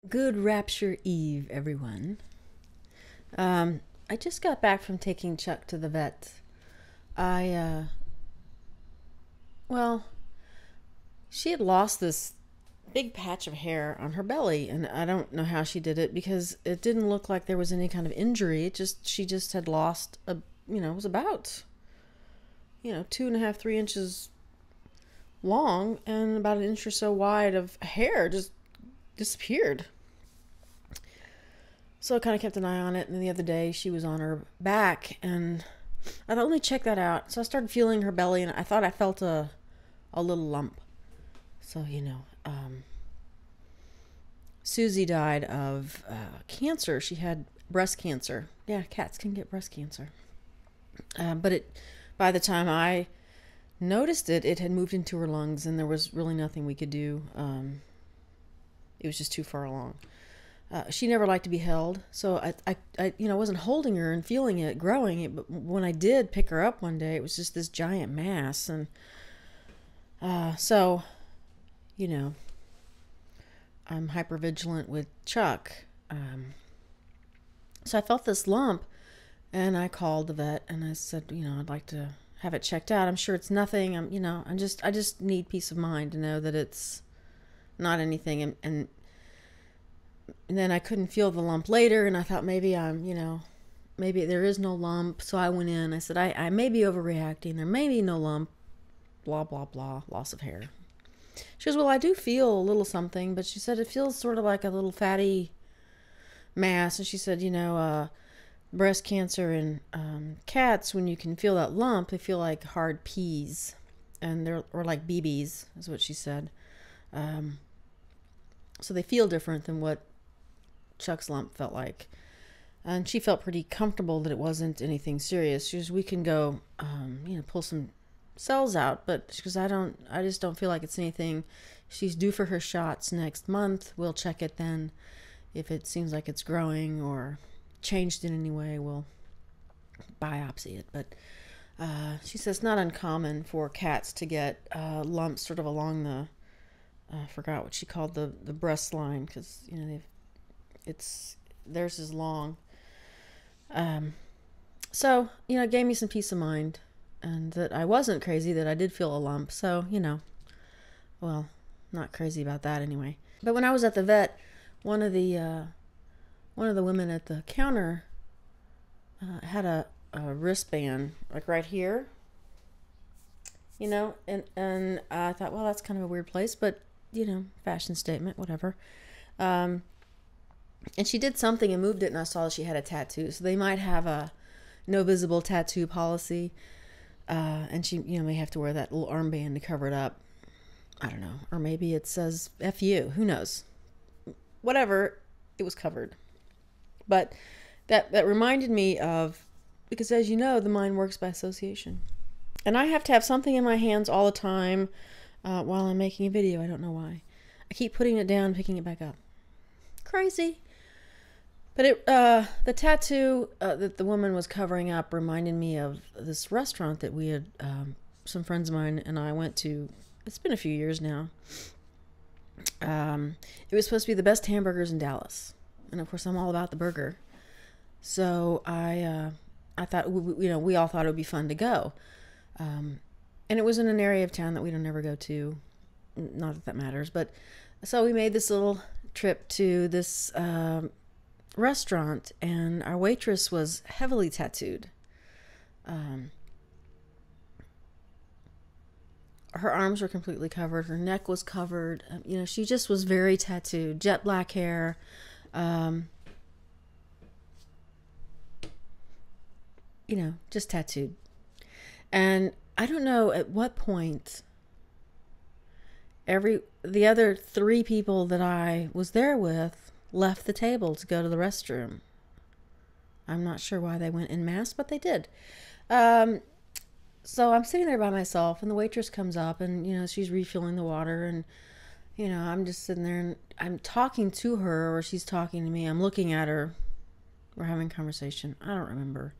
Good Rapture Eve, everyone. I just got back from taking Chuck to the vet. I, well, she had lost this big patch of hair on her belly, and I don't know how she did it because it didn't look like there was any kind of injury. She just had lost it was about, 2.5, 3 inches long and about an inch or so wide of hair just disappeared. So I kind of kept an eye on it, and the other day she was on her back, and I thought, let me check that out. So I started feeling her belly, and I thought I felt a little lump. So, Susie died of cancer. She had breast cancer. Yeah, cats can get breast cancer. But by the time I noticed it, it had moved into her lungs, and there was really nothing we could do. It was just too far along. She never liked to be held, so I wasn't holding her and feeling it, growing it. But when I did pick her up one day, it was just this giant mass, and so, I'm hypervigilant with Chuck. So I felt this lump, and I called the vet, and I said, I'd like to have it checked out. I'm sure it's nothing. I just need peace of mind to know that it's not anything, and then I couldn't feel the lump later, and I thought maybe maybe there is no lump. So I went in. I said, I may be overreacting. There may be no lump. Blah, blah, blah. Loss of hair. She goes, well, I do feel a little something, but she said it feels sort of like a little fatty mass. And she said, breast cancer in cats, when you can feel that lump, they feel like hard peas, and or like BBs, is what she said. So they feel different than what Chuck's lump felt like. And she felt pretty comfortable that it wasn't anything serious. She goes, we can go, pull some cells out, but she goes, I just don't feel like it's anything. She's due for her shots next month. We'll check it then. If it seems like it's growing or changed in any way, we'll biopsy it. But she says it's not uncommon for cats to get lumps sort of along the, I forgot what she called the breast line, because theirs is long. So it gave me some peace of mind, and that I wasn't crazy, that I did feel a lump. So well, not crazy about that anyway. But when I was at the vet, one of the women at the counter had a wristband like right here, and I thought, well, that's kind of a weird place, but fashion statement, whatever. And she did something and moved it, and I saw she had a tattoo. So they might have a no visible tattoo policy, and she may have to wear that little armband to cover it up. I don't know. Or maybe it says F you. Who knows? Whatever, it was covered. But that reminded me of, because as you know, the mind works by association. And I have to have something in my hands all the time while I'm making a video. I don't know why. I keep putting it down, picking it back up. Crazy. But the tattoo that the woman was covering up reminded me of this restaurant that we had, some friends of mine and I went to. It's been a few years now. It was supposed to be the best hamburgers in Dallas. And of course, I'm all about the burger. So I thought, we all thought it would be fun to go. And it was in an area of town that we don't ever go to. Not that matters. But so we made this little trip to this restaurant, and our waitress was heavily tattooed. Her arms were completely covered. Her neck was covered. She just was very tattooed. Jet black hair. Just tattooed. And I don't know at what point the other 3 people that I was there with left the table to go to the restroom. I'm not sure why they went en masse, but they did. So I'm sitting there by myself, and the waitress comes up, and she's refilling the water, and I'm just sitting there, and I'm talking to her, or she's talking to me. I'm looking at her. We're having a conversation. I don't remember.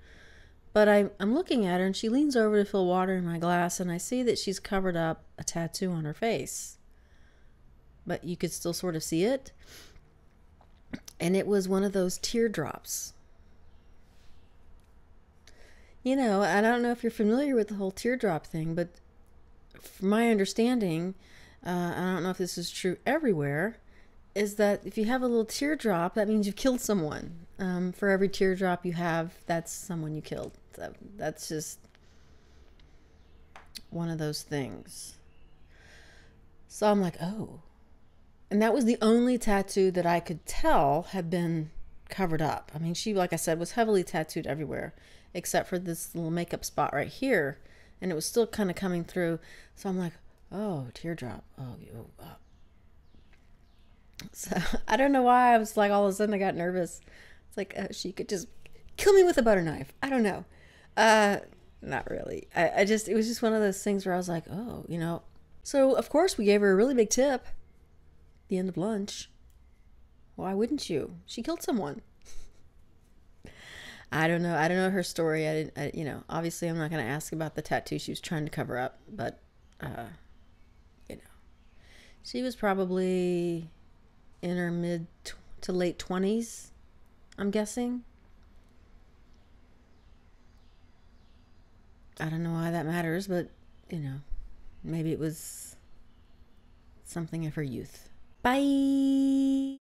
But I'm looking at her, and she leans over to fill water in my glass, and I see that she's covered up a tattoo on her face. But you could still sort of see it. And it was one of those teardrops. You know, and I don't know if you're familiar with the whole teardrop thing, but from my understanding, I don't know if this is true everywhere, is that if you have a little teardrop, that means you've killed someone. For every teardrop you have, that's someone you killed. So that's just one of those things. So I'm like, oh. And that was the only tattoo that I could tell had been covered up. I mean, she, like I said, was heavily tattooed everywhere, except for this little makeup spot right here. And it was still kind of coming through. So I'm like, oh, teardrop. Oh. So I don't know why I was like, all of a sudden I got nervous. It's like, she could just kill me with a butter knife. I don't know. Not really. I just, it was just one of those things where I was like, oh, you know. So of course we gave her a really big tip at the end of lunch. Why wouldn't you? She killed someone. I don't know. I don't know her story. You know, obviously I'm not going to ask about the tattoo she was trying to cover up, but, you know, she was probably in her mid to late 20s, I'm guessing. I don't know why that matters, but, you know, maybe it was something of her youth. Bye.